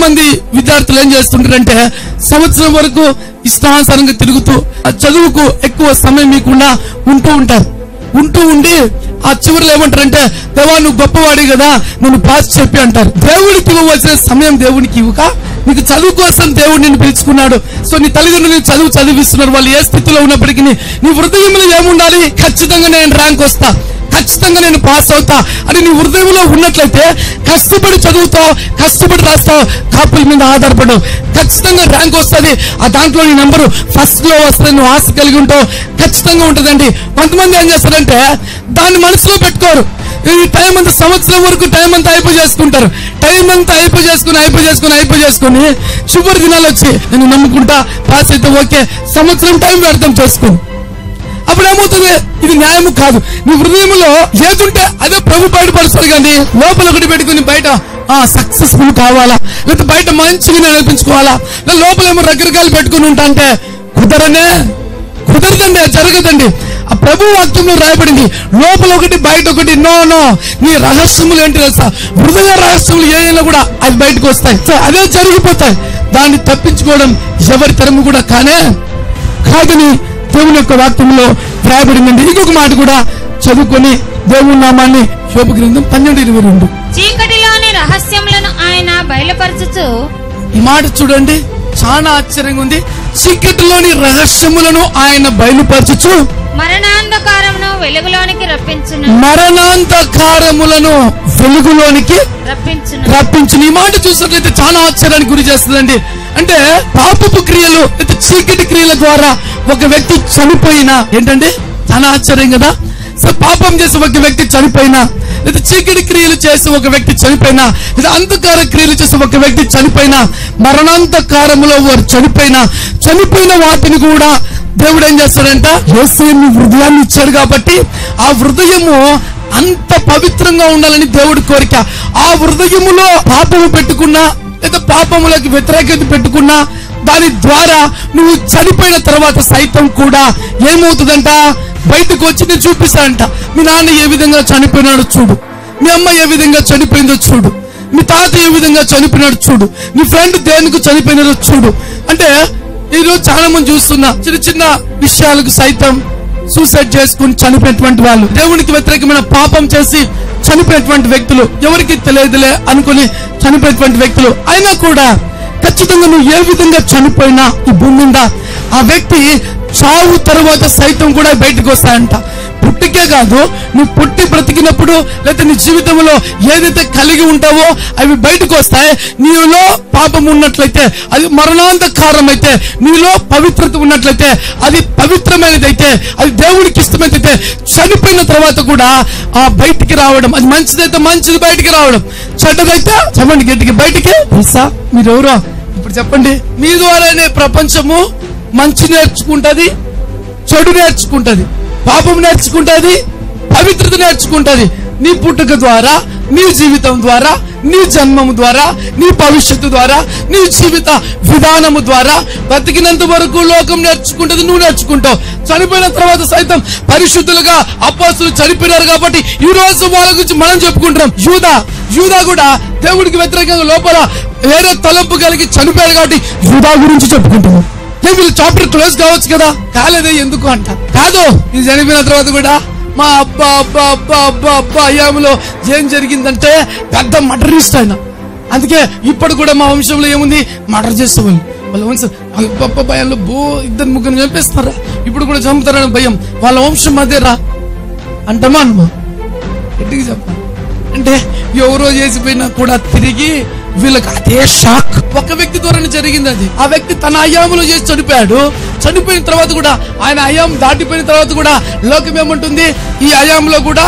మంది విద్యార్థులు ఏం చేస్తుంటారంటే సంవత్సరం వరకు ఇష్టానుసారంగా తిరుగుతూ ఆ చదువుకు ఎక్కువ సమయం మీకుండా ఉంటూ ఉండి ఆ చివరిలో ఏమంటారంటే దేవా నువ్వు గొప్పవాడి కదా నన్ను పాస్ చెప్పి అంటారు. దేవుడికి ఇవ్వవలసిన సమయం దేవునికి ఇవ్వక నీకు చదువు కోసం దేవుడు నిన్ను పిలుచుకున్నాడు. సో నీ తల్లిదండ్రులు చదివిస్తున్నారు. వాళ్ళు ఏ స్థితిలో ఉన్నప్పటికీ నీ హృదయంలో ఏముండాలి? ఖచ్చితంగా నేను ర్యాంక్ వస్తా, ఖచ్చితంగా నేను పాస్ అవుతా అని నీ హృదయంలో ఉన్నట్లయితే కష్టపడి చదువుతావు, కష్టపడి రాస్తావు, కాపుల మీద ఆధారపడవు, ఖచ్చితంగా ర్యాంక్ వస్తుంది. ఆ దాంట్లో నీ నెంబరు ఫస్ట్ లో వస్తుంది, నువ్వు ఆశ కలిగి ఉంటావు, ఖచ్చితంగా ఉంటుందండి. కొంతమంది ఏం చేస్తారంటే దాన్ని మనసులో పెట్టుకోరు. ఈ టైం అంతా సంవత్సరం వరకు టైం అంతా అయిపోయేసుకుంటారు. టైం అంతా అయిపోయేసుకుని చివరి దినాలు వచ్చి నేను నమ్ముకుంటా పాస్ అయితే ఓకే, సంవత్సరం టైం వ్యర్థం చేసుకోను. అప్పుడు ఏమవుతుంది? ఇది న్యాయము కాదు. నీ హృదయంలో ఏదుంటే అదే ప్రభు బయటపరుస్తాడు. కానీ లోపల ఒకటి పెట్టుకుని బయట సక్సెస్ఫుల్ కావాలా, లేకపోతే బయట మంచిగా అనిపించుకోవాలా, లోపల ఏమో రకరకాలు పెట్టుకుని ఉంటా అంటే కుదరదండి, అది జరగదండి. ఆ ప్రభు వాక్యంలో రాయబడింది లోపల ఒకటి బయట ఒకటి. నో నీ రహస్యములు ఏంటి తెలుసా? హృదయ రహస్యములు ఏమైనా కూడా అది బయటకు వస్తాయి, అదే జరిగిపోతాయి. దాన్ని తప్పించుకోవడం ఎవరి తరము కూడా కాదని దేవుని యొక్క వాక్యంలో రాయబడిందండి. ఇంకొక మాట కూడా చదువుకొని దేవుని నామాన్ని యోబు గ్రంథం 12:22 చీకటిలోని రహస్యములను ఆయన బయలుపరచుచు. ఈ మాట చూడండి, చాలా ఆశ్చర్యంగా ఉంది. చీకటిలోని రహస్యములను ఆయన బయలుపరచుచు మరణాంధకారమును వెలుగులోనికి రప్పించును. మరణాంధకారములను వెలుగులోనికి రప్పించును. ఈ మాట చూసినట్లయితే చాలా ఆశ్చర్యానికి గురి చేస్తుందండి. అంటే పాపపు క్రియలు లేదా చీకటి క్రియల ద్వారా ఒక వ్యక్తి చనిపోయినా ఏంటంటే చాలా ఆశ్చర్యం కదా. సో పాపం చేసి ఒక వ్యక్తి చనిపోయినా, లేదా చీకటి క్రియలు చేసి ఒక వ్యక్తి చనిపోయినా, లేదా అంధకార క్రియలు చేసి ఒక వ్యక్తి చనిపోయినా, మరణాంధకారములో వారు చనిపోయిన వాటిని కూడా దేవుడు ఏం చేస్తాడంట? యేసుని హృదయాన్ని ఇచ్చాడు కాబట్టి ఆ హృదయము అంత పవిత్రంగా ఉండాలని దేవుడి కోరిక. ఆ హృదయములో పాపము పెట్టుకున్నా లేదా పాపములకు వ్యతిరేకత పెట్టుకున్నా దాని ద్వారా నువ్వు చనిపోయిన తర్వాత సైతం కూడా ఏమవుతుందంట? బయటకు వచ్చి నేను చూపిస్తానంట. మీ నాన్న ఏ విధంగా చనిపోయినాడు చూడు, మీ అమ్మ ఏ విధంగా చనిపోయిందో చూడు, మీ తాత ఏ విధంగా చనిపోయినాడు చూడు, నీ ఫ్రెండ్ దేనికి చనిపోయినాడో చూడు. అంటే ఈరోజు చాలా మంది చూస్తున్నా చిన్న విషయాలకు సైతం సూసైడ్ చేసుకుని చనిపోయినటువంటి వాళ్ళు, దేవునికి వ్యతిరేకమైన పాపం చేసి చనిపోయినటువంటి వ్యక్తులు, ఎవరికి తెలియదులే అనుకుని చనిపోయినటువంటి వ్యక్తులు. అయినా కూడా ఖచ్చితంగా నువ్వు ఏ విధంగా చనిపోయినా ఈ భూమి మీద ఆ వ్యక్తి చావు తర్వాత సైతం కూడా బయటకు వస్తాయంట. పుట్టికే కాదు, నువ్వు పుట్టి బ్రతికినప్పుడు లేదా నీ జీవితంలో ఏదైతే కలిగి ఉంటావో అవి బయటకు వస్తాయి. నీలో పాపం ఉన్నట్లయితే అది మరణాంధకారం అయితే, నీలో పవిత్రత ఉన్నట్లయితే అది పవిత్రమైనదైతే, అది దేవుడికి ఇష్టమైతే చనిపోయిన తర్వాత కూడా ఆ బయటికి రావడం, అది మంచిదైతే మంచిది బయటికి రావడం, చెడ్డదైతే చెప్పండి గట్టికి బయటికి. తెలుసా మీరెవరో ఇప్పుడు చెప్పండి? మీ ద్వారానే ప్రపంచము మంచి నేర్చుకుంటది, చెడు నేర్చుకుంటది, పాపం నేర్చుకుంటది, పవిత్రత నేర్చుకుంటది. నీ పుట్టుక ద్వారా, నీ జీవితం ద్వారా, నీ జన్మము ద్వారా, నీ భవిష్యత్తు ద్వారా, నీ జీవిత విధానము ద్వారా బతికినంత వరకు లోకం నేర్చుకుంటది, నువ్వు నేర్చుకుంటావు. చనిపోయిన తర్వాత సైతం పరిశుద్ధులుగా అపోస్తలులు చనిపోయినారు కాబట్టి ఈ రోజు వాళ్ళ గురించి మనం చెప్పుకుంటున్నాం. యూదా కూడా దేవుడికి వ్యతిరేకంగా లోపల వేరే తలంపు కలిగి చనిపోయారు కాబట్టి యూదా గురించి చెప్పుకుంటున్నాం. వీళ్ళు చాప్టర్ క్లోజ్ కావచ్చు కదా, కాలేదే ఎందుకు అంట. కాదు, ఇది చనిపోయిన తర్వాత కూడా మా అబ్బా అయ్యాములో ఏం జరిగిందంటే పెద్ద మర్డరిస్ట్ ఆయన. అందుకే ఇప్పుడు కూడా మా వంశంలో ఏముంది? మర్డర్ చేసేవాళ్ళు. వాళ్ళ వంశం గొప్ప భయంలో ఇద్దరు ముగ్గురు చంపేస్తారా, ఇప్పుడు కూడా చంపుతారని భయం. వాళ్ళ వంశం అదేరా అంటమా అన్నమా? ఎట్టికి చెప్పాలి అంటే ఎవరో చేసిపోయినా కూడా తిరిగి వీళ్ళకి అదే షాక్. ఒక వ్యక్తి ద్వారా జరిగింది అది. ఆ వ్యక్తి తన అయ్యాములో చేసి చనిపోయాడు. చనిపోయిన తర్వాత కూడా ఆయన అయ్యాం దాటిపోయిన తర్వాత కూడా లోకం ఏమంటుంది? ఈ అయ్యాంలో కూడా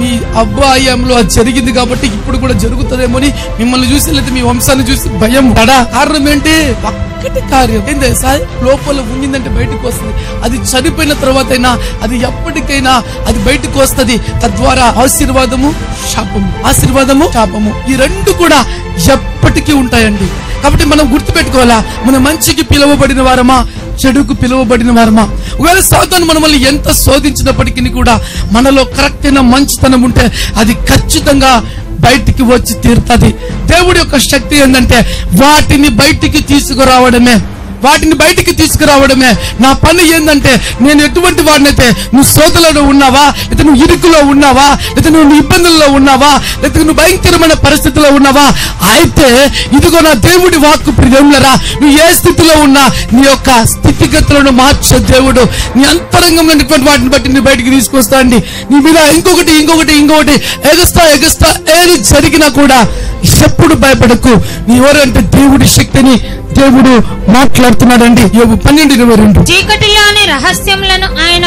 మీ అబ్బా అయ్యాంలో అది జరిగింది కాబట్టి ఇప్పుడు కూడా జరుగుతుందేమో అని మిమ్మల్ని చూసి లేదా మీ వంశాన్ని చూసి భయం. కారణం ఏంటి? ఒక్కటి కార్యం ఏంటి సార్? లోపల ఉండిందంటే బయటకు వస్తుంది. అది చనిపోయిన తర్వాత అయినా అది ఎప్పటికైనా అది బయటకు వస్తుంది. తద్వారా ఆశీర్వాదము శాపము ఈ రెండు కూడా ఎప్పటికీ ఉంటాయండి. కాబట్టి మనం గుర్తుపెట్టుకోవాలా, మన మంచికి పిలువబడిన వారమా, చెడుకు పిలువబడిన వారమా? ఒకవేళ సాతాను మనల్ని ఎంత శోధించినప్పటికీ కూడా మనలో కరెక్ట్ అయిన మంచితనం ఉంటే అది ఖచ్చితంగా బయటికి వచ్చి తీరుతుంది. దేవుడి యొక్క శక్తి ఏంటంటే వాటిని బయటికి తీసుకురావడమే. వాటిని బయటికి తీసుకురావడమే నా పని. ఏంటంటే నేను ఎటువంటి వాడినైతే, నువ్వు శోధనలో ఉన్నావా, లేదా నువ్వు ఇరుకులో ఉన్నావా, లేదా నువ్వు ఇబ్బందుల్లో ఉన్నావా, లేదా నువ్వు భయంకరమైన పరిస్థితిలో ఉన్నావా, అయితే ఇదిగో నా దేవుడి వాక్కు ప్రియములరా, నువ్వు ఏ స్థితిలో ఉన్నా నీ యొక్క స్థితిగతులను మార్చే దేవుడు నీ అంతరంగంలో ఉన్నటువంటి వాటిని బట్టి నీ బయటికి తీసుకొస్తా అండి. నీ మీద ఇంకొకటి ఎగస్తా ఏది జరిగినా కూడా ఎప్పుడు భయపడకు. నీ ఎవరంటే దేవుడి శక్తిని దేవుడు మాట్లాడుతున్నాడండి. యోబు 12:22. చీకటిలోని రహస్యములను ఆయన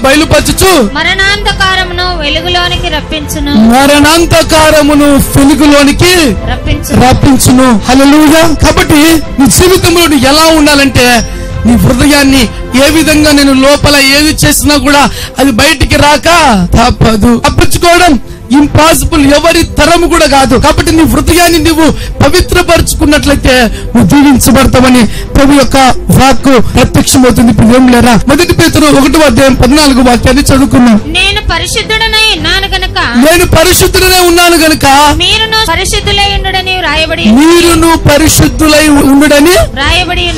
బయలుపరచుచు మరణాంధకారమును వెలుగులోనికి రప్పించును. హల్లెలూయా. కాబట్టి నీ జీవితంలో నువ్వు ఎలా ఉండాలంటే, నీ హృదయాన్ని ఏ విధంగా నేను లోపల ఏది చేసినా కూడా అది బయటికి రాక తప్పదు. తప్పించుకోవడం ఇంపాసిబుల్, ఎవరి తరము కూడా కాదు. కాబట్టి నీ హృదయాన్ని నువ్వు పవిత్రపరుచుకున్నట్లయితే నువ్వు దీవించబడతావని ప్రభు యొక్క వాక్కు ప్రత్యక్షమవుతుంది. ప్రియములారా, 1 పేతురు 1:14 వాక్యాన్ని చదువుకున్నాం. నేను పరిశుద్ధుడనై ఉన్నాను గనుక మీరును పరిశుద్ధులై ఉండుడని వ్రాయబడి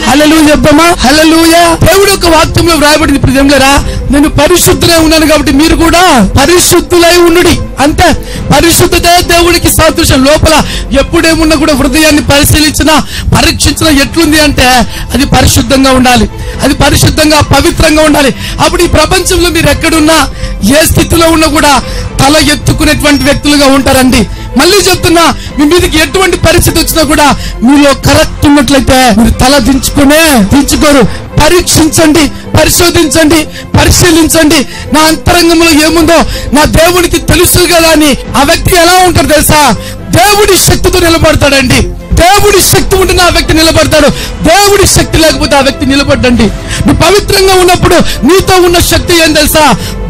హల్లెలూయా. హల్లెలూయా. దేవుడి యొక్క వాక్యంలో వ్రాయబడింది. ప్రియములారా, నేను పరిశుద్ధులై ఉన్నాను కాబట్టి మీరు కూడా పరిశుద్ధులై ఉండుడి. అంతే. పరిశుద్ధత దేవుడికి సాదృశ్యం. లోపల ఎప్పుడేమున్నా కూడా హృదయాన్ని పరిశీలించినా పరీక్షించినా ఎట్లుంది అంటే అది పరిశుద్ధంగా ఉండాలి, అది పరిశుద్ధంగా పవిత్రంగా ఉండాలి. అప్పుడు ఈ ప్రపంచంలో మీరు ఎక్కడున్నా ఏ స్థితిలో ఉన్నా కూడా తల ఎత్తుకునేటువంటి వ్యక్తులుగా ఉంటారండి. మళ్ళీ చెప్తున్నా, మీ మీదకి ఎటువంటి పరిస్థితి వచ్చినా కూడా మీలో కరెక్ట్ ఉన్నట్లయితే మీరు తల దించుకోరు. పరీక్షించండి, పరిశోధించండి, పరిశీలించండి. నా అంతరంగంలో ఏముందో నా దేవునికి తెలుసు కదా అని ఆ వ్యక్తి ఎలా ఉంటాడు తెలుసా? దేవుడి శక్తితో నిలబడతాడండి. దేవుడి శక్తి ఉంటే ఆ వ్యక్తి నిలబడతాడు. దేవుడి శక్తి లేకపోతే ఆ వ్యక్తి నిలబడ్డండి. నువ్వు పవిత్రంగా ఉన్నప్పుడు నీతో ఉన్న శక్తి ఏం తెలుసా?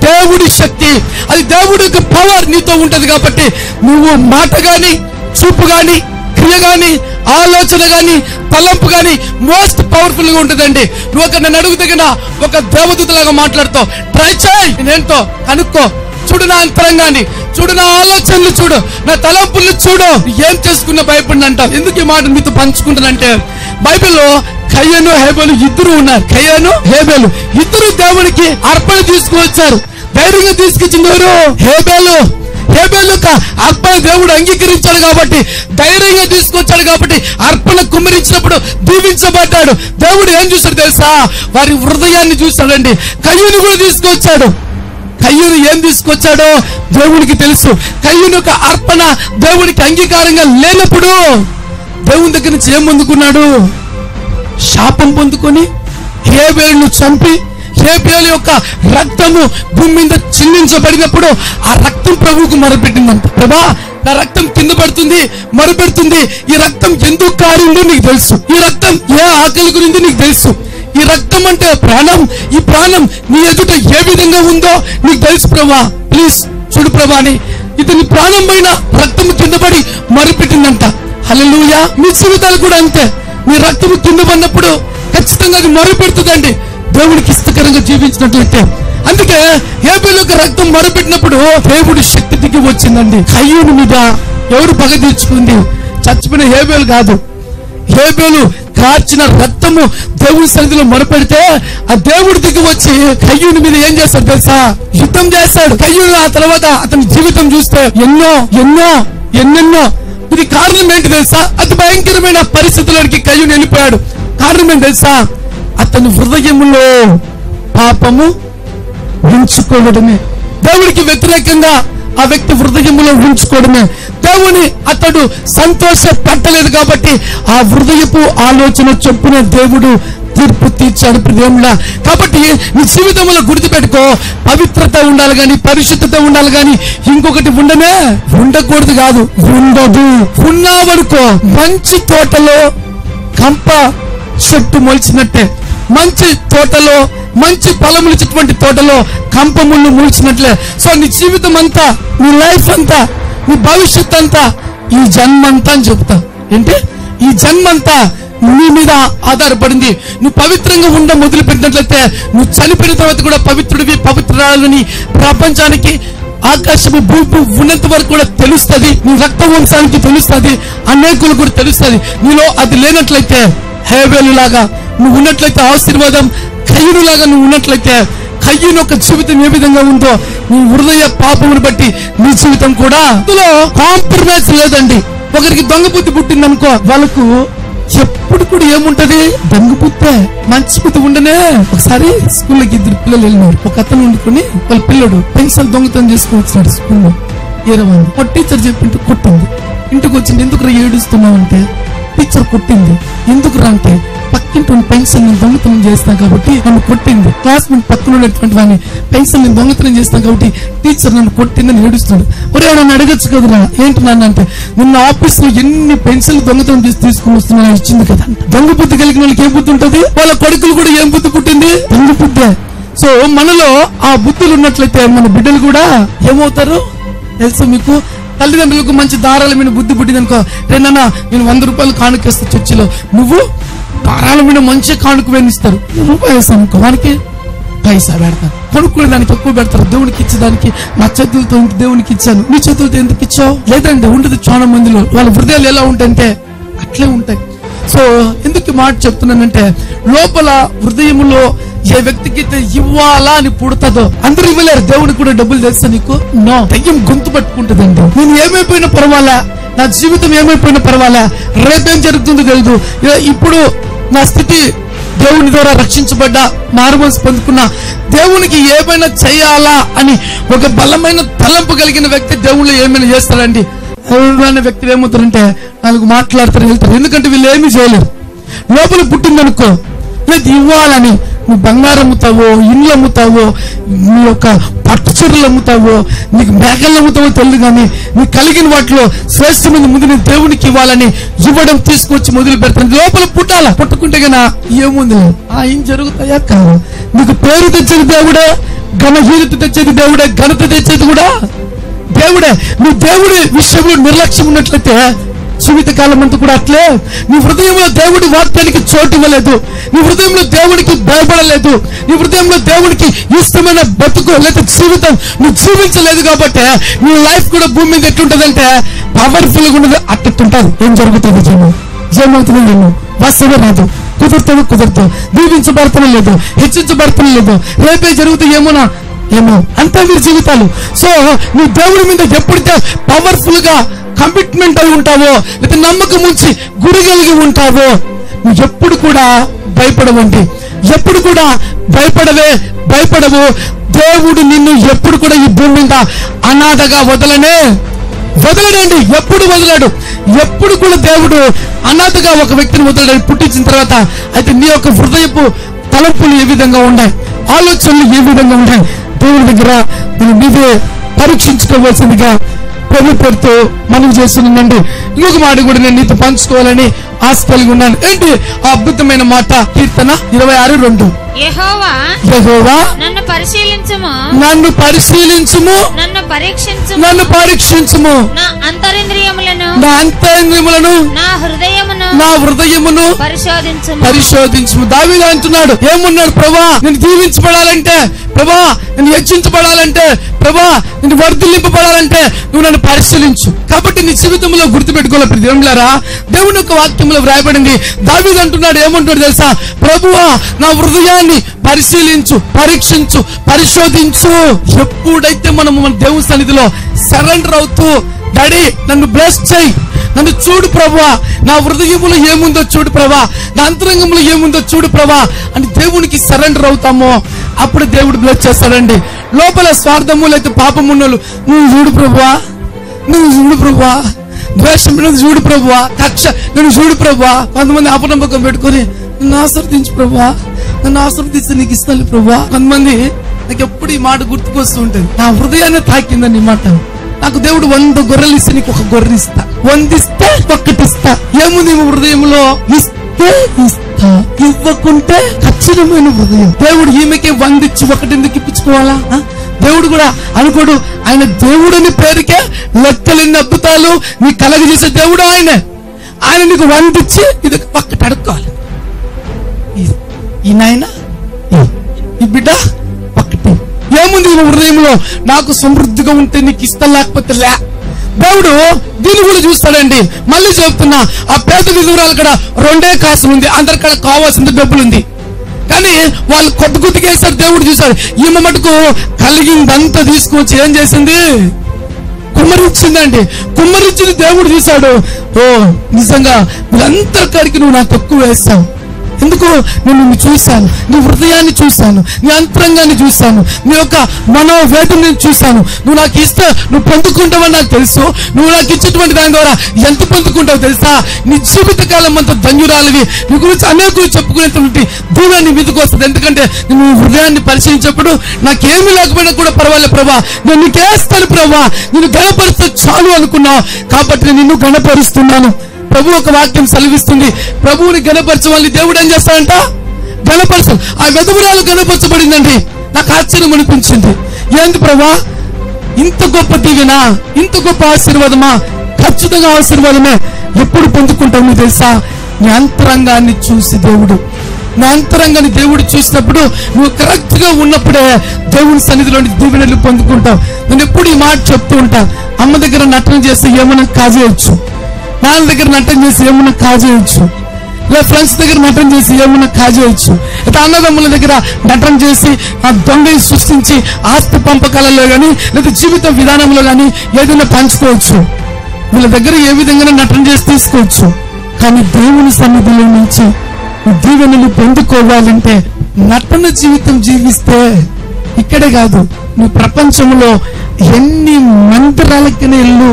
దేవుడి శక్తి. అది దేవుడి యొక్క పవర్ నీతో ఉంటది. కాబట్టి నువ్వు మాట గాని, చూపు గాని, క్రియ గాని, ఆలోచన గాని, తలంపు గాని మోస్ట్ పవర్ఫుల్ గా ఉంటుందండి. నువ్వు ఒక నన్ను అడుగుతగిన ఒక దేవదూతలాగా మాట్లాడుతావు. ట్రై చేయి, నేనేంటో కనుక్కో. చూడు నా అంతరంగాన్ని, చూడు నా ఆలోచనలు, చూడు నా తలంపులు, చూడు ఏం చేసుకున్న భయపడిన అంటావు. ఎందుకు ఈ మాట మీతో పంచుకుంటానంటే, బైబిల్లో కయ్యను హేబేలు ఇద్దరు ఉన్నారు. కయ్యను హేబేలు ఇద్దరు దేవునికి అర్పణ తీసుకువచ్చారు. ధైర్యంగా తీసుకొచ్చింది ఎవరు? హేబేలు. అర్పణ దేవుడు అంగీకరించాడు కాబట్టి, ధైర్యంగా తీసుకొచ్చాడు కాబట్టి అర్పణ కుమ్మరించినప్పుడు దీవించబడ్డాడు. దేవుడు ఏం చూశాడు తెలుసా? వారి హృదయాన్ని చూశాడండి. కయ్యూను కూడా తీసుకొచ్చాడు. కయ్యూను ఏం తీసుకొచ్చాడో దేవుడికి తెలుసు. కయ్యూను యొక్క అర్పణ దేవుడికి అంగీకారంగా లేనప్పుడు దేవుని దగ్గర నుంచి ఏం పొందుకున్నాడు? శాపం పొందుకొని హేబేలును చంపి, హేబేలు యొక్క రక్తము భూమి మీద చిందించబడినప్పుడు ఆ రక్తం ప్రభువుకు మొరపెట్టిందంట. ప్రభా, నా రక్తం కింద పడుతుంది, మొరపెడుతుంది. ఈ రక్తం ఎందుకు కారిందో నీకు తెలుసు. ఈ రక్తం ఏ ఆకలి గురించి నీకు తెలుసు. ఈ రక్తం అంటే ప్రాణం. ఈ ప్రాణం నీ ఎదుట ఏ విధంగా ఉందో నీకు తెలుసు ప్రభా, ప్లీజ్ చూడు ప్రభా అని ఇతని ప్రాణం పైన రక్తం కింద పడి మొరపెట్టిందంట. హల్లెలూయా. మీ జీవితాలు కూడా అంతే. మీ రక్తం కింద పడినప్పుడు ఖచ్చితంగా అది మొరపెడుతుందండి, దేవుడికి ఇష్టకరంగా జీవించినట్లయితే. అందుకే హేబేలు యొక్క రక్తం మొరపెట్టినప్పుడు దేవుడి శక్తి దిగి వచ్చిందండి. కయ్యూను మీద ఎవరు పగ తీర్చుకుంది? చచ్చిపోయిన హేబేలు కాదు. హేబేలు కార్చిన రక్తము దేవుడి సన్నిధిలో మొరపెడితే ఆ దేవుడి దిగి వచ్చి కయ్యూను మీద ఏం చేస్తాడు తెలుసా? యుద్ధం చేస్తాడు. కయ్యూను ఆ తర్వాత అతని జీవితం చూస్తే ఎన్నెన్నో. ఇది కారణం ఏంటి తెలుసా? అతి భయంకరమైన పరిస్థితుల్లోకి కయ్యూను వెళ్ళిపోయాడు. కారణం ఏంటి తెలుసా? అతని హృదయములో పాపము ఉంచుకోవడమే. దేవుడికి వ్యతిరేకంగా ఆ వ్యక్తి హృదయములో ఉంచుకోవడమే. దేవుని అతడు సంతోష పెట్టలేదు కాబట్టి ఆ హృదయపు ఆలోచన చొప్పున దేవుడు తీర్పు తీర్చాడు ప్రియములా. కాబట్టి నీ జీవితంలో గుర్తుపెట్టుకో, పవిత్రత ఉండాలి గాని, పరిశుద్ధత ఉండాలి గాని ఇంకొకటి ఉండకూడదు కాదు, ఉండదు. ఉన్నావనుకో మంచి తోటలో కంప చెట్టు మొలిచినట్టే, మంచి తోటలో మంచి ఫలములు ఇచ్చేటువంటి తోటలో కంప ముళ్ళు మూల్చినట్లే. సో నీ జీవితం అంతా, నీ లైఫ్ అంతా, నీ భవిష్యత్ అంతా, ఈ జన్మంతా అని చెప్తా. ఏంటి? ఈ జన్మంతా నీ మీద ఆధారపడింది. నువ్వు పవిత్రంగా ఉండ మొదలు పెట్టినట్లయితే నువ్వు చనిపోయిన తర్వాత కూడా పవిత్రుడివి, పవిత్రాలని ప్రపంచానికి ఆకాశము భూమి ఉన్నంత వరకు కూడా తెలుస్తుంది. నీ రక్త వంశానికి తెలుస్తుంది, అనేకులు కూడా తెలుస్తుంది. నీలో అది లేనట్లయితే హేబేలు లాగా నువ్వు ఉన్నట్లయితే ఆశీర్వాదం, కయ్యూను లాగా నువ్వు ఉన్నట్లయితే కయ్యూను యొక్క జీవితం ఏ విధంగా ఉందో నీ హృదయ పాపమును బట్టి నీ జీవితం కూడా అందులో కాంప్రమైజ్ లేదండి. ఒకరికి దొంగ బుద్ధి పుట్టిందనుకో, వాళ్ళకు ఎప్పుడు కూడా ఏముంటది? దొంగ బుద్ధే. మంచి బుద్ధి ఉండనే. ఒకసారి స్కూల్లోకి 2 పిల్లలు వెళ్ళినారు. ఒక అతను వండుకొని వాళ్ళ పిల్లడు పెన్సిల్ దొంగతనం చేసుకుని వచ్చాడు స్కూల్లో. ఒక టీచర్ చెప్పింటూ కొట్టింది. ఇంటికి వచ్చింది. ఎందుకు ఏడుస్తున్నావు అంటే, టీచర్ కొట్టింది. ఎందుకు రా అంటే, పక్కింటి పెన్సిల్ నేను దొంగతనం చేస్తాను కాబట్టి నన్ను కొట్టింది. క్లాస్మేట్ పక్కన ఉన్నటువంటి వాడిని పెన్సిల్ నేను దొంగతనం చేస్తాను కాబట్టి టీచర్ నన్ను కొట్టిందని ఏడుస్తున్నాడు. ఒరే నన్ను అడగచ్చు కదరా, ఏంటి నాన్న అంటే, నిన్న ఆఫీస్ లో ఎన్ని పెన్సిల్ దొంగతనం చేసి తీసుకుని వస్తున్నా ఇచ్చింది కదా. దొంగ బుద్ధి కలిగిన వాళ్ళకి ఏం బుద్ధి ఉంటుంది? వాళ్ళ కొడుకులు కూడా ఏం బుద్ధి పుట్టింది? దొంగ బుద్ధే. సో మనలో ఆ బుద్ధులు ఉన్నట్లయితే మన బిడ్డలు కూడా ఏమవుతారు తెలుసా మీకు? తల్లిదండ్రులకు మంచి ధారాళమైన బుద్ధి పుట్టింది అనుకో, రే నాన్న నేను 100 రూపాయలు కానుకేస్తా చర్చిలో, నువ్వు ధారాళమైన మంచి కానుక వేనిస్తారు. రూపాయి వేస్తాను అనుకో, వానికి పైసా పెడతాను. కొనుక్కునే దానికి ఎక్కువ పెడతారు. దేవునికి ఇచ్చేదానికి నా చేతులతో దేవునికి ఇచ్చాను, నీ చేతులతో ఎందుకు ఇచ్చావు? లేదండి ఉండదు. చాలా మందిలో వాళ్ళ హృదయాలు ఎలా ఉంటాయంటే అట్లే ఉంటాయి. సో ఎందుకు మాట చెప్తున్నానంటే, లోపల హృదయంలో ఏ వ్యక్తికి ఇవ్వాలా అని పుడతాదో అందరూ ఇవ్వలేరు. దేవునికి కూడా డబ్బులు తెలుసా నీకు? నో. దయ్యం గొంతు పట్టుకుంటుందండి. నేను ఏమైపోయినా పర్వాలా, నా జీవితం ఏమైపోయినా పర్వాలా, రేపేం జరుగుతుందో తెలియదు, ఇప్పుడు నా స్థితి దేవుని ద్వారా రక్షించబడ్డా, మారుమనసు పొందుకున్నా, దేవునికి ఏమైనా చేయాలా అని ఒక బలమైన తలంపు కలిగిన వ్యక్తి దేవుళ్ళు ఏమైనా చేస్తారండి. ఎవరైనా వ్యక్తులు ఏమవుతారంటే 4 మాట్లాడతారు, వెళ్తారు. ఎందుకంటే వీళ్ళు ఏమీ చేయలేరు. లోపల పుట్టిందనుకో, లేదు ఇవ్వాలని నువ్వు బంగారం అమ్ముతావో, ఇండ్లు అమ్ముతావో, నీ యొక్క పట్టు చీరలు అమ్ముతావో, నీకు మేకలు అమ్ముతావో తెలియదు, కానీ నీకు కలిగిన వాటిలో శ్రేష్టమైన ముందు నీ దేవునికి ఇవ్వాలని ఇవ్వడం తీసుకొచ్చి మొదలు పెడతాను. లోపల పుట్టాలా, పుట్టుకుంటే గనా ఏముంది? ఏం జరుగుతాయా? కాదు. నీకు పేరు తెచ్చేది దేవుడే, ఘనహీనత తెచ్చేది దేవుడే, ఘనత తెచ్చేది కూడా దేవుడే. నువ్వు దేవుడి విషయంలో నిర్లక్ష్యం ఉన్నట్లయితే జీవితకాలం అంతా కూడా అట్లే. నీ హృదయంలో దేవుడి వాక్యానికి చోటు ఇవ్వలేదు, నీ హృదయంలో దేవుడికి భయపడలేదు, నీ హృదయంలో దేవుడికి ఇష్టమైన బతుకు లేదా జీవితం నువ్వు జీవించలేదు కాబట్టి నీ లైఫ్ కూడా భూమి మీద ఎట్లుంటదంటే పవర్ఫుల్ గా ఉండదు. అట్టుంటది. ఏం జరుగుతుంది? ఏమవుతుంది? నేను వస్తువు రాదు, కుదరదు, దీవించబడతనే లేదు, హెచ్చించబడతనే లేదు, రేపే జరుగుతుంది ఏమో అంతా మీరు జీవితాలు. సో నువ్వు దేవుడి మీద ఎప్పుడైతే పవర్ఫుల్ గా కమిట్మెంట్ అయి ఉంటావో, లేదా నమ్మకం ఉంచి గురి కలిగి ఉంటావో, నువ్వు ఎప్పుడు కూడా భయపడవండి. ఎప్పుడు కూడా భయపడవు. దేవుడు నిన్ను ఎప్పుడు కూడా ఈ భూమి మీద అనాథగా వదలడండి. ఎప్పుడు వదలడు. ఎప్పుడు కూడా దేవుడు అనాథగా ఒక వ్యక్తిని వదలడు. పుట్టించిన తర్వాత అయితే నీ యొక్క హృదయపు తలంపులు ఏ విధంగా ఉన్నాయి, ఆలోచనలు ఏ విధంగా ఉన్నాయి, దేవుడి దగ్గర నీవే పరీక్షించుకోవాల్సిందిగా ప్రభు పేరుతో మనం చేస్తున్నానండి. ఇంకొక మాట కూడా నేను నీతో పంచుకోవాలని ఆశ కలిగి ఉన్నాను. ఏంటి ఆ అద్భుతమైన మాట? కీర్తన 26:2. యెహోవా నన్ను పరిశీలించుము, నన్ను పరీక్షించుము, నా అంతరింద్రియములను నా హృదయమును పరిశోధించుము. దావీదు అంటున్నాడు, ఏమున్నాడు? ప్రభా నేను దీవించబడాలంటే, ప్రభా నేను హెచ్చించబడాలంటే, ప్రభా నేను వర్ధిల్లింపబడాలంటే నువ్వు నన్ను పరిశీలించు. కాబట్టి నీ జీవితంలో గుర్తుపెట్టుకోవాలి ప్రియములారా, దేవుని యొక్క వాక్యంలో వ్రాయబడింది. దావీదు అంటున్నాడు, ఏమంటాడు తెలుసా? ప్రభువా నా హృదయాన్ని పరిశీలించు, పరీక్షించు, పరిశోధించు. ఎప్పుడైతే మనము మన దేవుని సన్నిధిలో సరెండర్ అవుతూ, డాడీ నన్ను బ్లెస్ చేయి, నన్ను చూడు ప్రభువా, నా హృదయములో ఏముందో చూడు ప్రభా, నా అంతరంగంలో ఏముందో చూడు ప్రభా అని దేవునికి సరెండర్ అవుతామో అప్పుడు దేవుడు బ్లెస్ చేస్తాడండి. లోపల స్వార్థము లేకపోతే పాపము ఉన్నోళ్ళు, నువ్వు చూడు ప్రభువా, ద్వేషం చూడు ప్రభువా, కక్ష నేను చూడు ప్రభువా, కొంతమంది అపనమ్మకం పెట్టుకుని నన్ను ఆశీర్వదించు ప్రభువా, నన్ను ఆశీర్వదిస్తే నీకు ఇస్తాను ప్రభువా. కొంతమంది నాకు ఎప్పుడు ఈ మాట గుర్తుకొస్తూ ఉంటుంది. నా హృదయాన్ని తాకిందని ఈ మాట. నాకు దేవుడు 100 గొర్రెలు ఇస్తే నీకు 1 గొర్రె ఇస్తా, 100 ఇస్తే 1 ఇస్తా. ఏముంది హృదయంలో? ఇస్తే ఇస్తా, ఇవ్వకుంటే ఖచ్చితమైన హృదయం. దేవుడు ఈమెకి 100 ఇచ్చి 1 ఎందుకు ఇప్పించుకోవాలా? దేవుడు కూడా అనుకోడు. ఆయన దేవుడిని పేరుకే లెక్కలేని అద్భుతాలు నీ కలగజేసే దేవుడు ఆయన నీకు 100 ఇచ్చి ఇది 1 అడుక్కోవాలి. ఈ నాయన ఈ బిడ్డ 1 ఏముంది నీ హృదయంలో? నాకు సమృద్ధిగా ఉంటే నీకు ఇష్టం, లేకపోతే లే. దేవుడు దీన్ని కూడా చూస్తాడండి. మళ్ళీ చెప్తున్నా, ఆ పేద విధురాలు కూడా 2 కాసులు ఉంది, అందరికడ కావాల్సిన డబ్బులు ఉంది. కానీ వాళ్ళు కొద్దిగేసారు. దేవుడు చూశాడు, ఈమె మటుకు కలిగిందంతా తీసుకొచ్చి ఏం చేసింది? కుమ్మరించిందండి. కుమ్మరించింది దేవుడు చూశాడు. ఓ నిజంగా వీళ్ళందరి కాడికి నువ్వు నాకు తక్కువ వేస్తావు. ఎందుకు? నేను నిన్ను చూశాను, నీ హృదయాన్ని చూశాను, నీ అంతరంగాన్ని చూశాను, నీ యొక్క మనోవేదన నేను చూశాను. నువ్వు నాకు నువ్వు పొందుకుంటావని నాకు తెలుసు. నువ్వు నాకు ఇచ్చేటువంటి దాని ద్వారా ఎంత పొందుకుంటావో తెలుసా? నీ జీవిత కాలం అంతా ధన్యురాలివి. నీ గురించి అనేకులు చెప్పుకునేటువంటి దూరాన్ని మీదకు వస్తుంది. ఎందుకంటే నువ్వు హృదయాన్ని పరిశీలించినప్పుడు నాకేమీ లేకపోయినా కూడా పర్వాలేదు ప్రభా, నేను నీకేస్తాను ప్రభా, నేను గణపరిస్తే చాలు అనుకున్నావు. కాబట్టి నేను నిన్ను గణపరుస్తున్నాను. ప్రభు ఒక వాక్యం సెలవిస్తుంది, ప్రభువుని గణపరచవాలని దేవుడు ఏం చేస్తాడంట? గణపరచాలి. ఆ విధవరాలు గణపరచబడిందండి. నాకు ఆశ్చర్యం అనిపించింది. ఏంది ప్రభా, ఇంత గొప్ప దీవెన, ఇంత గొప్ప ఆశీర్వాదమా? ఖచ్చితంగా ఆశీర్వాదమే. ఎప్పుడు పొందుకుంటావు తెలుసా? నీ అంతరంగాన్ని చూసి దేవుడు, నా అంతరంగాన్ని దేవుడు చూసినప్పుడు నువ్వు కరెక్ట్ గా ఉన్నప్పుడే దేవుని సన్నిధిలోని దీవెనలు పొందుకుంటావు. నేను ఎప్పుడు ఈ మాట చెప్తూ ఉంటా, అమ్మ దగ్గర నటన చేస్తే ఏమైనా కాజేయచ్చు, నాన్న దగ్గర నటన చేసి ఏమన్నా కాజేయచ్చు, లేదా ఫ్రెండ్స్ దగ్గర నటన చేసి ఏమన్నా కాజేయచ్చు, లేదా అన్నదమ్ముల దగ్గర నటన చేసి ఆ దొంగని సృష్టించి ఆస్తి పంపకాలలో కానీ లేదా జీవిత విధానంలో కానీ ఏదైనా పంచుకోవచ్చు. వీళ్ళ దగ్గర ఏ విధంగా నటన చేసి తీసుకోవచ్చు. కానీ దేవుని సన్నిధిలో నుంచి దీవెనలు పొందుకోవాలంటే నటన జీవితం జీవిస్తే, ఇక్కడే కాదు, నువ్వు ప్రపంచంలో ఎన్ని మందిరాలకనే ఇల్లు,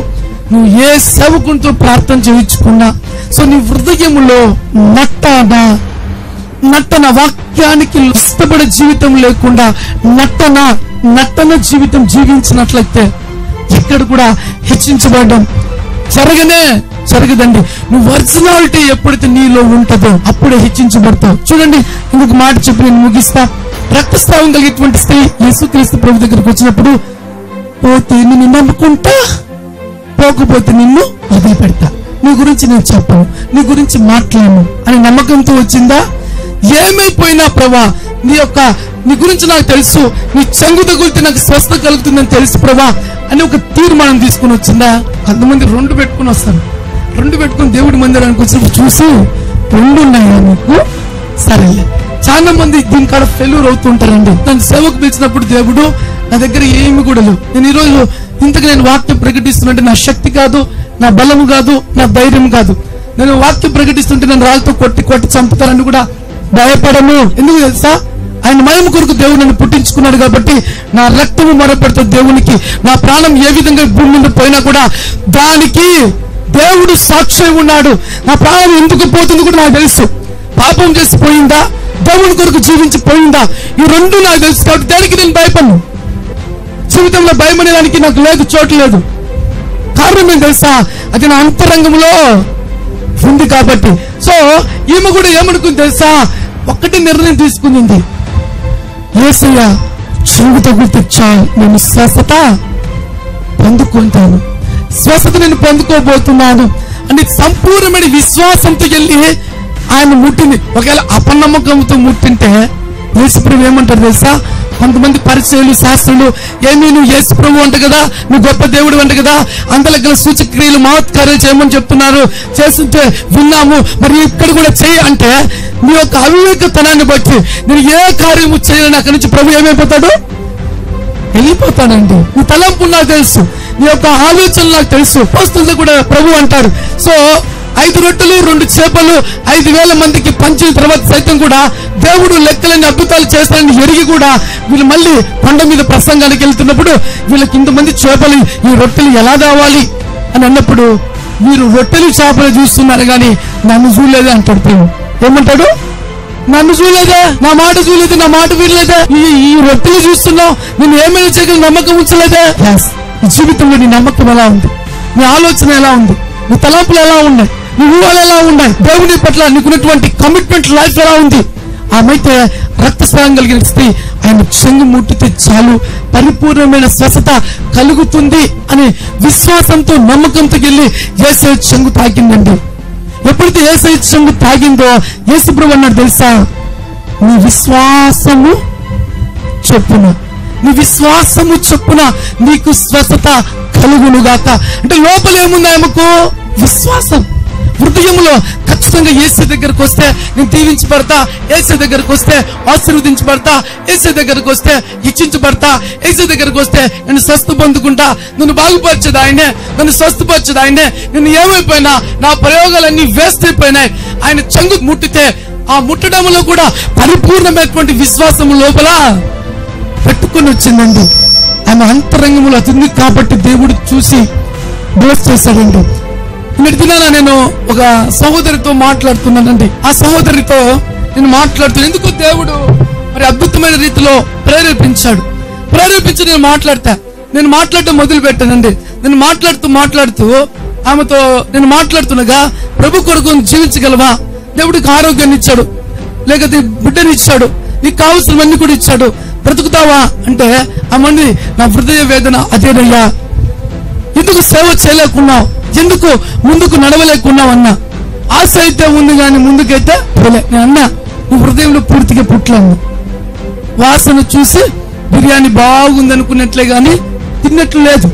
నువ్వు ఏ సేవకునితో ప్రార్థన చేయించుకున్నా, సో నీ హృదయంలో నటన వాక్యానికి ఇష్టపడే జీవితం లేకుండా నటన జీవితం జీవించినట్లయితే ఎక్కడ కూడా హెచ్చించబడడం జరగదండి. నువ్వు ఒరిజినాలిటీ ఎప్పుడైతే నీలో ఉంటుందో అప్పుడే హెచ్చించబడతావు. చూడండి, ఇంకొక మాట చెప్పి నేను ముగిస్తా. రక్తస్రావం కలిగేటువంటి స్త్రీ యేసుక్రీస్తు ప్రభు దగ్గరకు వచ్చినప్పుడు, పోతే నిన్ను నమ్ముకుంటా, పోకపోతే నిన్ను వదిలిపెడతా, నీ గురించి నేను చెప్పను, నీ గురించి మాట్లాడను అని నమ్మకంతో వచ్చిందా? ఏమైపోయినా ప్రభా, నీ గురించి నాకు తెలుసు, నీ చెంగు తగులితే నాకు స్వస్థత కలుగుతుందని తెలుసు ప్రభా అని ఒక తీర్మానం తీసుకుని వచ్చిందా? కొంతమంది 2 పెట్టుకుని వస్తారు. 2 పెట్టుకుని దేవుడి మందిరానికి వచ్చినప్పుడు చూసి 2 ఉన్నాయా నీకు? సరేలే. చాలా మంది దీని కాడ ఫెయిల్యూర్ అవుతుంటారండి. నన్ను సేవకు పిలిచినప్పుడు దేవుడు నా దగ్గర ఏమి కూడా లేవు, నేను ఈరోజు ఇంతకు నేను వాక్యం ప్రకటిస్తున్నట్టే నా శక్తి కాదు, నా బలము కాదు, నా ధైర్యం కాదు. నేను వాక్యం ప్రకటిస్తుంటే నన్ను రాళ్ళతో కొట్టి చంపుతారని కూడా భయపడను. ఎందుకు తెలుసా? ఆయన మహిమ కొరకు దేవుడు నన్ను పుట్టించుకున్నాడు కాబట్టి నా రక్తము మొరపెడుతూ దేవునికి నా ప్రాణం ఏ విధంగా భూమి మీద పోయినా కూడా దానికి దేవుడు సాక్షి ఉన్నాడు. నా ప్రాణం ఎందుకు పోతుంది కూడా నాకు తెలుసు. పాపం చేసి పోయిందా, దేవుని కొరకు జీవించి పోయిందా, ఈ 2 నాకు తెలుసు. కాబట్టి దానికి నేను భయపడను. జీవితంలో భయం అనేదానికి నాకు లేదు, చోటు లేదు. కారణం ఏం తెలుసా? అది నా అంతరంగంలో ఉంది కాబట్టి. సో ఈమె కూడా ఏమనుకుంది తెలుసా? ఒక్కటి నిర్ణయం తీసుకుంది, యేసయ్య చెంగు తగిలితే చాలు, నేను స్వస్థత పొందుకుంటాను, స్వస్థత నేను పొందుకోబోతున్నాను అని సంపూర్ణమైన విశ్వాసంతో వెళ్ళి ఆయన ముట్టింది. ఒకవేళ అపనమ్మకంతో ముట్టింటే యేసుప్రభు ఏమంటారు తెలుసా? కొంతమంది పరిచయులు, శాస్త్రులు, ఏమీ నువ్వు యేసుప్రభు అంట కదా, నువ్వు గొప్ప దేవుడు అంట కదా, అంతలెక్కల సూచక్రియలు మహత్కార్యాలు చేయమని చెప్తున్నారు, చేస్తుంటే విన్నాము, మరి ఇక్కడ కూడా చేయి అంటే నీ యొక్క అవివేకతనాన్ని బట్టి నేను ఏ కార్యము చేయాలని అక్కడి నుంచి ప్రభు ఏమైపోతాడు? వెళ్ళిపోతాడండి. నీ తలంపు నాకు తెలుసు, నీ యొక్క ఆలోచనలు నాకు తెలుసు. పోస్తులతో కూడా ప్రభు అంటారు. సో 5 రొట్టెలు 2 చేపలు 5,000 మందికి పంచిన తర్వాత సైతం కూడా దేవుడు లెక్కలేని అద్భుతాలు చేస్తాడని ఎరిగి కూడా వీళ్ళు మళ్ళీ కొండ మీద ప్రసంగానికి వెళ్తున్నప్పుడు వీళ్ళకి ఇంతమంది చేపలు, ఈ రొట్టెలు ఎలా కావాలి అని అన్నప్పుడు, మీరు రొట్టెలు చేపలు చూస్తున్నారు కానీ నన్ను చూడలేదే అంటాడు ప్రభు. ఏమంటాడు? నన్ను చూడలేదా, నా మాట చూడలేదు, నా మాట వినలేదా, ఈ రొట్టెలు చూస్తున్నావు, నేను ఏమైనా చేయగల నమ్మకం ఉంచలేదా? నీ జీవితంలో నీ నమ్మకం ఎలా ఉంది? నీ ఆలోచన ఎలా ఉంది? నీ తలంపులు ఎలా ఉన్నాయి? నీ ఊహలు ఎలా ఉన్నాయి? దేవుని పట్ల నీకున్నటువంటి కమిట్మెంట్ లైఫ్ ఎలా ఉంది? ఆమెతే రక్తస్రావం కలిగిన స్త్రీ ఆయన చెంగు ముట్టితే చాలు పరిపూర్ణమైన స్వస్థత కలుగుతుంది అని విశ్వాసంతో నమ్మకంతో వెళ్ళి యేసయ్య చెంగు తాకిందండి. ఎప్పుడైతే యేసయ్య చెంగు తాగిందో యేసుప్రభు అన్నాడు తెలుసా? నీ విశ్వాసము చొప్పున నీ విశ్వాసము చొప్పున నీకు స్వస్థత కలుగునుగాక. అంటే లోపల ఏముంది ఆమెకు? విశ్వాసం. హృదయంలో ఖచ్చితంగా యేసు దగ్గరకు వస్తే నేను దీవించబడతా, యేసు దగ్గరకు వస్తే ఆశీర్వదించబడతా, యేసు దగ్గరకు వస్తే హెచ్చించబడతా, యేసు దగ్గరకు వస్తే నేను స్వస్థ పొందుకుంటా, నన్ను బాగుపరిచేది ఆయనే, నన్ను స్వస్థపరిచేది ఆయనే, నేను ఏమైపోయినా నా ప్రయోగాలన్నీ వేస్ట్ అయిపోయినాయి. ఆయన చెంగు ముట్టితే ఆ ముట్టడంలో కూడా పరిపూర్ణమైనటువంటి విశ్వాసం లోపల పెట్టుకుని వచ్చిందండి. ఆమె అంతరంగంలో అది ఉంది కాబట్టి దేవుడు చూసి బ్లెస్ చేశాడండి. నిన్నటి దినాన నేను ఒక సహోదరితో మాట్లాడుతున్నానండి. ఆ సహోదరితో నేను మాట్లాడుతున్నాను. ఎందుకు దేవుడు మరి అద్భుతమైన రీతిలో ప్రేరేపించి నేను మాట్లాడటం మొదలు పెట్టానండి. నేను మాట్లాడుతూ ఆమెతో నేను మాట్లాడుతుండగా, ప్రభు కొరకు జీవించగలవా, దేవుడికి ఆరోగ్యాన్ని ఇచ్చాడు, లేకపోతే బిడ్డని ఇచ్చాడు, నీకు కావాల్సినవన్నీ కూడా ఇచ్చాడు, బ్రతుకుతావా అంటే ఆమె నా హృదయ వేదన అదేనయ్యా, ఎందుకు సేవ చేయలేకున్నావు, ఎందుకు ముందుకు నడవలేకున్నావు అన్నా. ఆశ అయితే ఉంది కానీ ముందుకైతే పోలే. నేను అన్నా, నువ్వు హృదయంలో పూర్తిగా పుట్లను. వాసన చూసి బిర్యానీ బాగుంది అనుకున్నట్లే గాని తిన్నట్లు లేదు.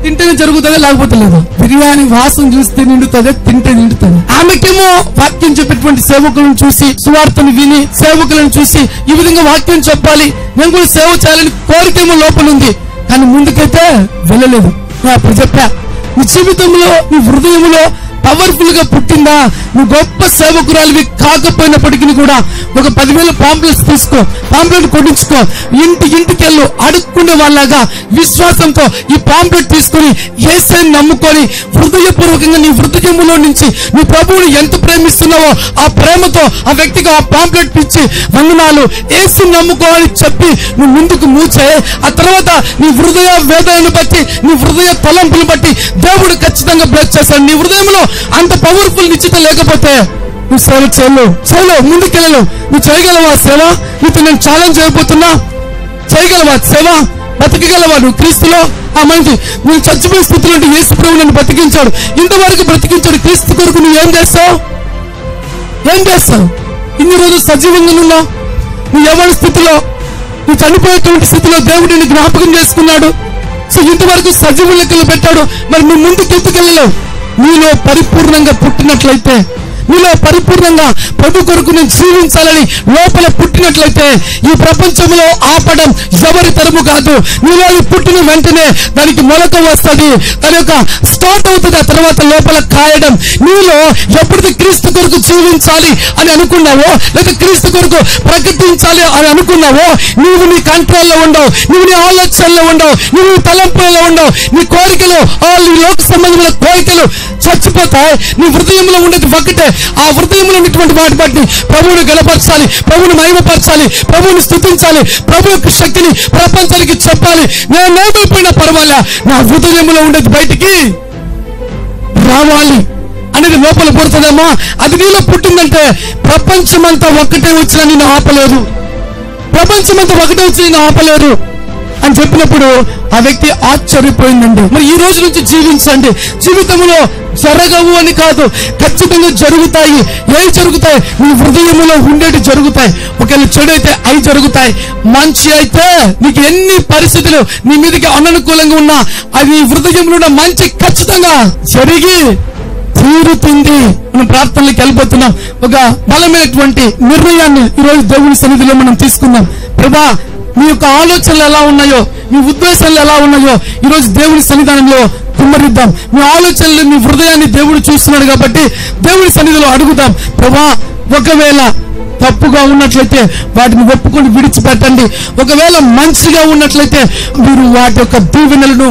తింటేనే జరుగుతుంది, లేకపోతే లేదు. బిర్యానీ వాసన చూస్తే నిండుతుంది, తింటే నిండుతుంది. ఆమెకేమో వాక్యం చెప్పేటువంటి సేవకులను చూసి, సువార్తను విని సేవకులను చూసి ఈ విధంగా వాక్యం చెప్పాలి, నేను కూడా సేవ చేయాలని కోరికేమో లోపల ఉంది, కానీ ముందుకైతే వెళ్ళలేదు. నేను అప్పుడు చెప్పా, నీ జీవితంలో నీ హృదయంలో పవర్ఫుల్ గా పుట్టిందా, నువ్వు గొప్ప సేవకురాలివి కాకపోయినప్పటికీ కూడా ఒక 10,000 పాంప్లెట్స్ తీసుకో, పాంప్లెట్ కొట్టించుకో, ఇంటికి వెళ్ళు, అడుక్కునే వాళ్ళగా విశ్వాసంతో ఈ పాంప్లెట్ తీసుకుని యేసుని నమ్ముకొని హృదయపూర్వకంగా నీ హృదయంలో నుంచి నీ ప్రభువుని ఎంత ప్రేమిస్తున్నావో ఆ ప్రేమతో ఆ వ్యక్తికి ఆ పాంప్లెట్ ఇచ్చి వందనాలు యేసుని నమ్ముకోవాలని చెప్పి నువ్వు ముందుకు మూచే, ఆ తర్వాత నీ హృదయ వేదనను బట్టి, నీ హృదయ తలంపులు బట్టి దేవుడు ఖచ్చితంగా బ్లెస్ చేస్తాడు. నీ హృదయంలో అంత పవర్ఫుల్ నిశ్చిత లేకపోతే నువ్వు సేవ చేయలేవు, ముందుకెళ్ళలేవు. నువ్వు చేయగలవా సేవ? నీతో నేను ఛాలెంజ్ చేయబోతున్నా, చేయగలవా సేవ? బతికగలవా నువ్వు క్రీస్తులో? ఆ మనిషి నువ్వు చచ్చిపోయే స్థితిలో ఉంటే యేసు ప్రభువు నన్ను బ్రతికించాడు, ఇంతవరకు బ్రతికించాడు. క్రీస్తు కొరకు నువ్వు ఏం చేస్తావు? ఇన్ని రోజులు సజీవంగా ఉన్నావు. నువ్వు ఎవరి స్థితిలో, నువ్వు చనిపోయేటువంటి స్థితిలో దేవుడు నిన్ను జ్ఞాపకం చేసుకున్నాడు. సో ఇంతవరకు సజీవ లెక్కలు పెట్టాడు. మరి నువ్వు ముందుకు ఎత్తుకెళ్ళలేవు. నీలో పరిపూర్ణంగా పుట్టినట్లయితే, నీలో పరిపూర్ణంగా ప్రభు కొరకు నేను జీవించాలని లోపల పుట్టినట్లయితే ఈ ప్రపంచంలో ఆపడం ఎవరి తరము కాదు. నీలో పుట్టిన వెంటనే దానికి మొలక వస్తుంది, దాని యొక్క స్టార్ట్ అవుతుంది. ఆ తర్వాత లోపల కాయడం. నీలో ఎప్పటికీ క్రీస్తు కొరకు జీవించాలి అని అనుకున్నావో, లేదా క్రీస్తు కొరకు ప్రకటించాలి అని అనుకున్నావో, నువ్వు నీ కంట్రోల్లో ఉండవు, నువ్వు నీ ఆలోచనలో ఉండవు, నువ్వు తలంపులలో ఉండవు. నీ కోరికలు, నీ లోక సంబంధమైన కోరికలు చచ్చిపోతాయి. నీ హృదయంలో ఉండేది ఒకటే. ఆ హృదయంలో ఉన్నటువంటి వాటి బట్టి ప్రభువుని గణపరచాలి, ప్రభువుని మహిమపరచాలి, ప్రభువుని స్తుతించాలి, ప్రభు యొక్క శక్తిని ప్రపంచానికి చెప్పాలి. నేను ఏమైపోయినా పర్వాలే, నా హృదయంలో ఉండేది బయటికి రావాలి అనేది లోపల పుడుతుందేమో. అది నీలో పుట్టిందంటే ప్రపంచమంతా ఒక్కటే వచ్చినా నేను ఆపలేదు, ప్రపంచమంతా ఒకటే వచ్చి నేను ఆపలేదు అని చెప్పినప్పుడు ఆ వ్యక్తి ఆశ్చర్యపోయిందండి. మరి ఈ రోజు నుంచి జీవించండి. జీవితంలో జరగవు అని కాదు, ఖచ్చితంగా జరుగుతాయి. ఏవి జరుగుతాయి? నీ హృదయంలో ఉండేటి జరుగుతాయి. ఒకవేళ చెడు అయితే అవి జరుగుతాయి, మంచి అయితే నీకు ఎన్ని పరిస్థితులు నీ మీదకి అననుకూలంగా ఉన్నా అది నీ హృదయంలో ఉన్న మంచి ఖచ్చితంగా జరిగి తీరుతుంది. మనం ప్రార్థనలోకి వెళ్ళిపోతున్నాం. ఒక బలమైనటువంటి నిర్ణయాన్ని ఈరోజు దేవుని సన్నిధిలో మనం తీసుకుందాం. ప్రభా, మీ యొక్క ఆలోచనలు ఎలా ఉన్నాయో, మీ ఉద్దేశాలు ఎలా ఉన్నాయో ఈరోజు దేవుని సన్నిధానంలో కుమ్మరిద్దాం. మీ ఆలోచనలు, మీ హృదయాన్ని దేవుడు చూస్తున్నాడు కాబట్టి దేవుని సన్నిధిలో అడుగుదాం. ప్రభా, ఒకవేళ తప్పుగా ఉన్నట్లయితే వాటిని ఒప్పుకొని విడిచిపెట్టండి. ఒకవేళ మంచిగా ఉన్నట్లయితే మీరు వాటి యొక్క దీవెనలను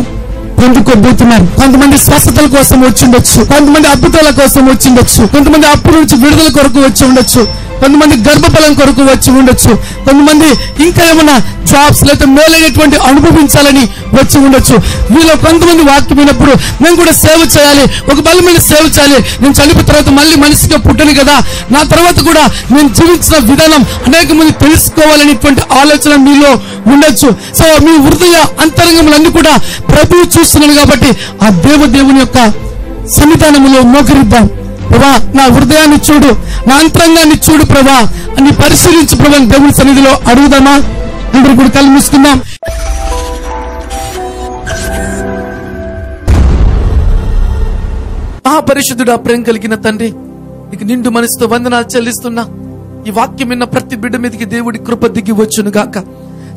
పొందుకోబోతున్నారు. కొంతమంది స్వస్థతల కోసం వచ్చి ఉండొచ్చు, కొంతమంది అద్భుతాల కోసం వచ్చి ఉండొచ్చు, కొంతమంది అప్పు నుంచి విడుదల కొరకు వచ్చి ఉండొచ్చు, కొంతమంది గర్భఫలం కొరకు వచ్చి ఉండొచ్చు, కొంతమంది ఇంకా ఏమైనా జాబ్స్ లేదా మేలైనటువంటి అనుభవించాలని వచ్చి ఉండొచ్చు. వీళ్ళు కొంతమంది వాక్యం విన్నప్పుడు నేను కూడా సేవ చేయాలి, ఒక బలమైన సేవ చేయాలి, నేను చనిపోయిన తర్వాత మళ్ళీ మనిషిగా పుట్టను కదా, నా తర్వాత కూడా నేను జీవించిన విధానం అనేక మంది తెలుసుకోవాలనేటువంటి ఆలోచన మీలో ఉండొచ్చు. సో మీ హృదయ అంతరంగములన్నీ కూడా ప్రభువు చూస్తున్నాడు కాబట్టి ఆ దేవుని యొక్క సన్నిధానములో మోకరిద్దాం. ప్రభా, నా హృదయాన్ని చూడు, నా అంతరంగాన్ని చూడు ప్రభా అని పరిశీలించు ప్రభా దేవుని సన్నిధిలో అడుగుదామా? అందరూ కూడా కళ్ళు మూసుకుందాం. పరిశుద్ధుడా, ప్రేమ కలిగిన తండ్రి, నీకు నిండు మనసుతో వందనాలు చెల్లిస్తున్నా. ఈ వాక్యం విన్న ప్రతి బిడ్డ మీదకి దేవుడి కృప దిగి వచ్చును గాక.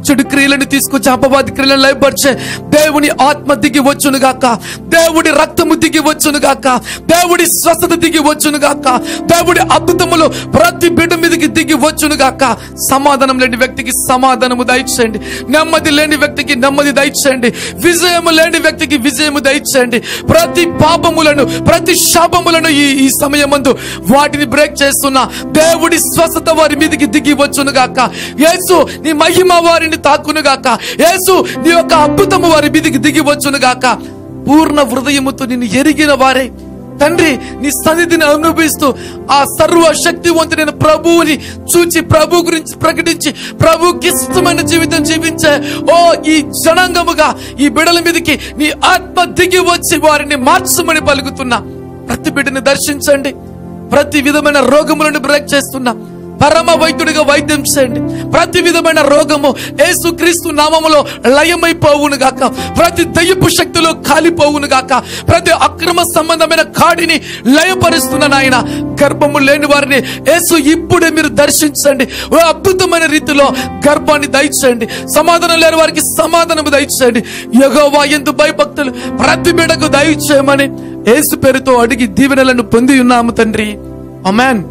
చెడు క్రియలను తీసుకొచ్చి అపవాది క్రియలను లయపరిచే దేవుని ఆత్మ దిగి వచ్చును గాక. దేవుడి రక్తము దిగి వచ్చును గాక. దేవుడి స్వస్థత దిగి వచ్చును గాక. దేవుడి అద్భుతములు ప్రతి బిడ్డ మీదకి దిగి వచ్చును గాక. సమాధానం లేని వ్యక్తికి సమాధానము దయచేయండి. నెమ్మది లేని వ్యక్తికి నెమ్మది దయచేయండి. విజయము లేని వ్యక్తికి విజయము దయచేయండి. ప్రతి పాపములను, ప్రతి శాపములను ఈ సమయమందు వాటిని బ్రేక్ చేస్తున్నా. దేవుడి స్వస్థత వారి మీదకి దిగి వచ్చును గాక. యేసు నీ మహిమ వారిని తాకును గాక. యేసు నీ యొక్క అద్భుతము వారి మీదకి దిగి వచ్చును గాక. పూర్ణ హృదయముతో నిన్ను ఎరిగిన వారే తండ్రి నీ సన్నిధిని అనుభవిస్తూ ఆ సర్వశక్తివంతుడైన ప్రభువుని చూచి, ప్రభు గురించి ప్రకటించి, ప్రభుకి ఇష్టమైన జీవితం జీవించే ఈ జనాంగముగా ఈ బిడ్డల మీదకి నీ ఆత్మ దిగి వచ్చి వారిని మార్చమని పలుకుతున్నా. ప్రతి బిడ్డని దర్శించండి. ప్రతి విధమైన రోగములను బ్రేక్ చేస్తున్నా. పరమ వైద్యుడిగా వైద్యం చేయండి. ప్రతి విధమైన రోగము యేసుక్రీస్తు నామములో లయమైపోవును గాక. ప్రతి దయ్యపు శక్తిలో కాలిపోవును గాక. ప్రతి అక్రమ సంబంధమైన కాడిని లయపరుస్తున్న నాయన, గర్భము లేని వారిని యేసు ఇప్పుడే మీరు దర్శించండి. ఓ అద్భుతమైన రీతిలో గర్భాన్ని దయచేయండి. సమాధానం లేని వారికి సమాధానము దయచేయండి. యెహోవా యందు భయభక్తులు ప్రతి బిడ్డకు దయచేయమని యేసు పేరుతో అడిగి దీవెనలను పొంది ఉన్నాము తండ్రి. ఆమేన్.